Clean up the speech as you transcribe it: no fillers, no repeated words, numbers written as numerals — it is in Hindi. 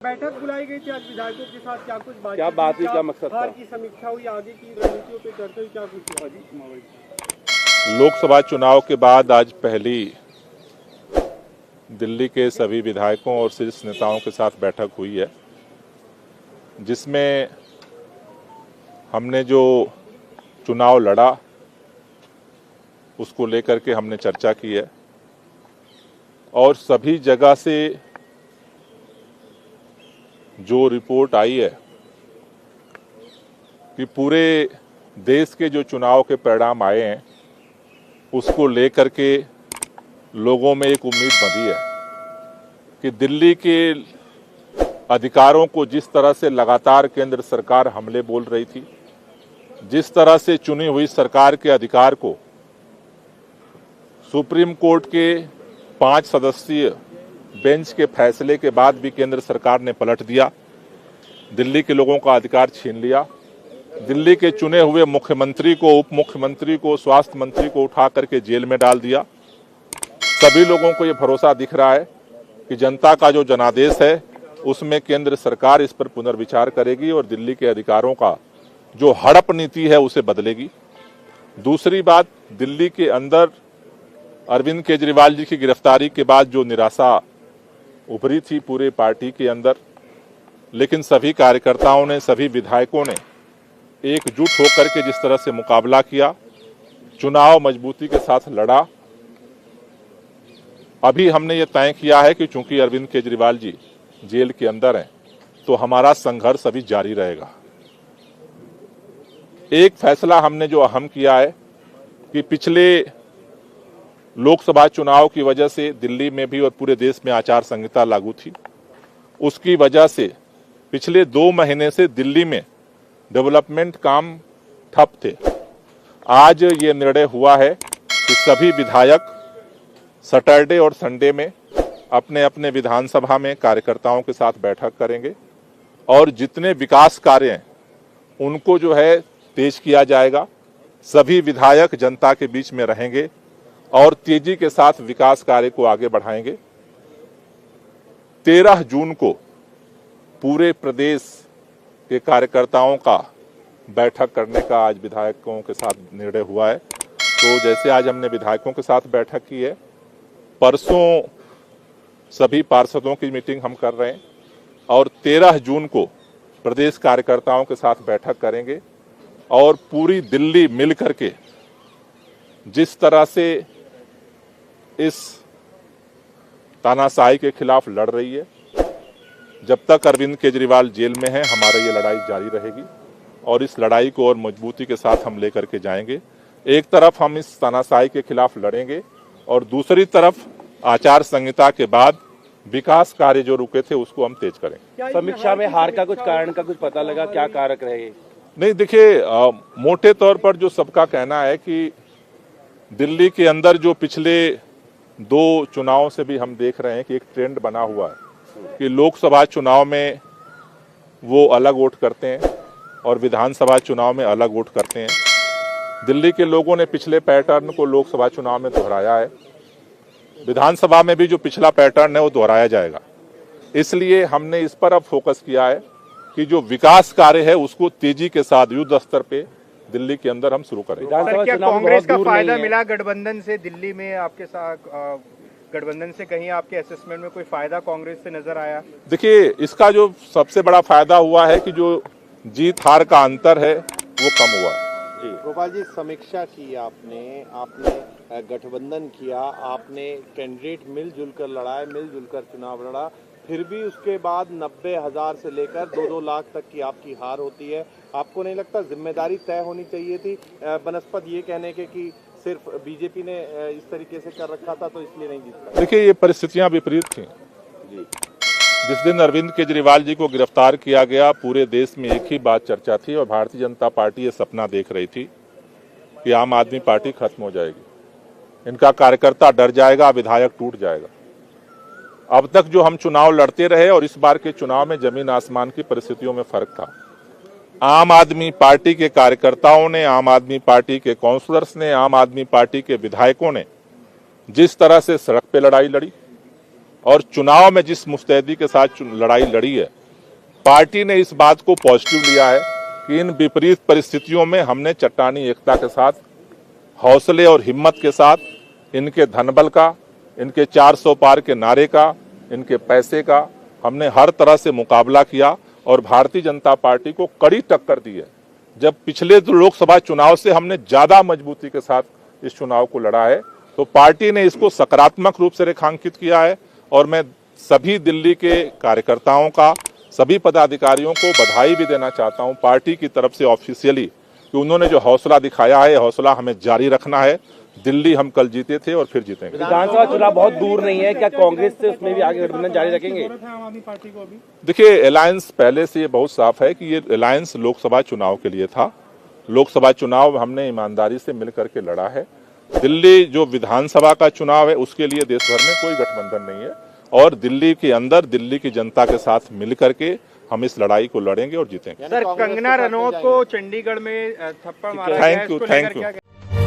बैठक बुलाई गई थी आज विधायकों के साथ, क्या कुछ बात हुई, क्या मकसद था? हार की समीक्षा हुई, आगे की रणनीतियों पे चर्चा हुई, क्या कुछ हुआ? लोकसभा चुनाव के बाद आज पहली दिल्ली के सभी विधायकों और शीर्ष नेताओं के साथ बैठक हुई है, जिसमें हमने जो चुनाव लड़ा उसको लेकर के हमने चर्चा की है और सभी जगह से जो रिपोर्ट आई है कि पूरे देश के जो चुनाव के परिणाम आए हैं उसको लेकर के लोगों में एक उम्मीद बंधी है कि दिल्ली के अधिकारों को जिस तरह से लगातार केंद्र सरकार हमले बोल रही थी, जिस तरह से चुनी हुई सरकार के अधिकार को सुप्रीम कोर्ट के 5 सदस्यीय बेंच के फैसले के बाद भी केंद्र सरकार ने पलट दिया, दिल्ली के लोगों का अधिकार छीन लिया, दिल्ली के चुने हुए मुख्यमंत्री को, उप मुख्यमंत्री को, स्वास्थ्य मंत्री को उठा करके जेल में डाल दिया। सभी लोगों को ये भरोसा दिख रहा है कि जनता का जो जनादेश है उसमें केंद्र सरकार इस पर पुनर्विचार करेगी और दिल्ली के अधिकारों का जो हड़प नीति है उसे बदलेगी। दूसरी बात, दिल्ली के अंदर अरविंद केजरीवाल जी की गिरफ्तारी के बाद जो निराशा उभरी थी पूरे पार्टी के अंदर, लेकिन सभी कार्यकर्ताओं ने, सभी विधायकों ने एकजुट होकर के जिस तरह से मुकाबला किया, चुनाव मजबूती के साथ लड़ा। अभी हमने ये तय किया है कि चूंकि अरविंद केजरीवाल जी जेल के अंदर हैं तो हमारा संघर्ष अभी जारी रहेगा। एक फैसला हमने जो अहम किया है कि पिछले लोकसभा चुनाव की वजह से दिल्ली में भी और पूरे देश में आचार संहिता लागू थी, उसकी वजह से पिछले 2 महीने से दिल्ली में डेवलपमेंट काम ठप थे। आज ये निर्णय हुआ है कि सभी विधायक सैटरडे और संडे में अपने अपने विधानसभा में कार्यकर्ताओं के साथ बैठक करेंगे और जितने विकास कार्य हैं उनको जो है तेज किया जाएगा। सभी विधायक जनता के बीच में रहेंगे और तेजी के साथ विकास कार्य को आगे बढ़ाएंगे। 13 जून को पूरे प्रदेश के कार्यकर्ताओं का बैठक करने का आज विधायकों के साथ निर्णय हुआ है। तो जैसे आज हमने विधायकों के साथ बैठक की है, परसों सभी पार्षदों की मीटिंग हम कर रहे हैं और 13 जून को प्रदेश कार्यकर्ताओं के साथ बैठक करेंगे और पूरी दिल्ली मिल करके जिस तरह से इस तानाशाही के खिलाफ लड़ रही है, जब तक अरविंद केजरीवाल जेल में है हमारी ये लड़ाई जारी रहेगी और इस लड़ाई को और मजबूती के साथ हम लेकर के जाएंगे। एक तरफ हम इस तानाशाही के खिलाफ लड़ेंगे और दूसरी तरफ आचार संहिता के बाद विकास कार्य जो रुके थे उसको हम तेज करेंगे। समीक्षा में हार का कुछ कारण का कुछ पता लगा, क्या कारक रहे? नहीं, देखिए, मोटे तौर पर जो सबका कहना है कि दिल्ली के अंदर जो पिछले 2 चुनावों से भी हम देख रहे हैं कि एक ट्रेंड बना हुआ है कि लोकसभा चुनाव में वो अलग वोट करते हैं और विधानसभा चुनाव में अलग वोट करते हैं। दिल्ली के लोगों ने पिछले पैटर्न को लोकसभा चुनाव में दोहराया है, विधानसभा में भी जो पिछला पैटर्न है वो दोहराया जाएगा। इसलिए हमने इस पर अब फोकस किया है कि जो विकास कार्य है उसको तेजी के साथ युद्ध स्तर पे दिल्ली के अंदर हम शुरू करेंगे। क्या कांग्रेस का फायदा मिला गठबंधन से? दिल्ली में आपके साथ गठबंधन से कहीं आपके असेसमेंट में कोई फायदा कांग्रेस से नजर आया? देखिए, इसका जो सबसे बड़ा फायदा हुआ है कि जो जीत हार का अंतर है वो कम हुआ है। गोपाल जी, समीक्षा की आपने गठबंधन किया, आपने कैंडिडेट मिलजुल कर लड़ा, मिलजुल कर चुनाव लड़ा, फिर भी उसके बाद 90,000 से लेकर 2-2 लाख तक की आपकी हार होती है। आपको नहीं लगता जिम्मेदारी तय होनी चाहिए थी बनस्पत ये कहने के कि सिर्फ बीजेपी ने इस तरीके से कर रखा था तो इसलिए नहीं जीता? देखिए, ये परिस्थितियां विपरीत थी जी। जिस दिन अरविंद केजरीवाल जी को गिरफ्तार किया गया, पूरे देश में एक ही बात चर्चा थी और भारतीय जनता पार्टी ये सपना देख रही थी कि आम आदमी पार्टी खत्म हो जाएगी, इनका कार्यकर्ता डर जाएगा, विधायक टूट जाएगा। अब तक जो हम चुनाव लड़ते रहे और इस बार के चुनाव में जमीन आसमान की परिस्थितियों में फर्क था। आम आदमी पार्टी के कार्यकर्ताओं ने, आम आदमी पार्टी के काउंसलर्स ने, आम आदमी पार्टी के विधायकों ने जिस तरह से सड़क पे लड़ाई लड़ी, और चुनाव में जिस मुस्तैदी के साथ लड़ाई लड़ी है, पार्टी ने इस बात को पॉजिटिव लिया है कि इन विपरीत परिस्थितियों में हमने चट्टानी एकता के साथ, हौसले और हिम्मत के साथ, इनके धनबल का, इनके 400 पार के नारे का, इनके पैसे का हमने हर तरह से मुकाबला किया और भारतीय जनता पार्टी को कड़ी टक्कर दी है। जब पिछले लोकसभा चुनाव से हमने ज्यादा मजबूती के साथ इस चुनाव को लड़ा है, तो पार्टी ने इसको सकारात्मक रूप से रेखांकित किया है और मैं सभी दिल्ली के कार्यकर्ताओं का, सभी पदाधिकारियों को बधाई भी देना चाहता हूं पार्टी की तरफ से ऑफिशियली कि उन्होंने जो हौसला दिखाया है, हौसला हमें जारी रखना है। दिल्ली हम कल जीते थे और फिर जीतेंगे। विधानसभा चुनाव बहुत दूर नहीं है, क्या कांग्रेस से उसमें भी आगे गठबंधन जारी रखेंगे? देखिए, अलायंस पहले से ये बहुत साफ है कि ये अलायंस लोकसभा चुनाव के लिए था। लोकसभा चुनाव हमने ईमानदारी से मिलकर के लड़ा है। दिल्ली जो विधानसभा का चुनाव है उसके लिए देश भर में कोई गठबंधन नहीं है और दिल्ली के अंदर दिल्ली की जनता के साथ मिलकर के हम इस लड़ाई को लड़ेंगे और जीतेंगे। सर, कंगना रनौत को चंडीगढ़ में थप्पड़ मारा गया है, इसको लेकर क्या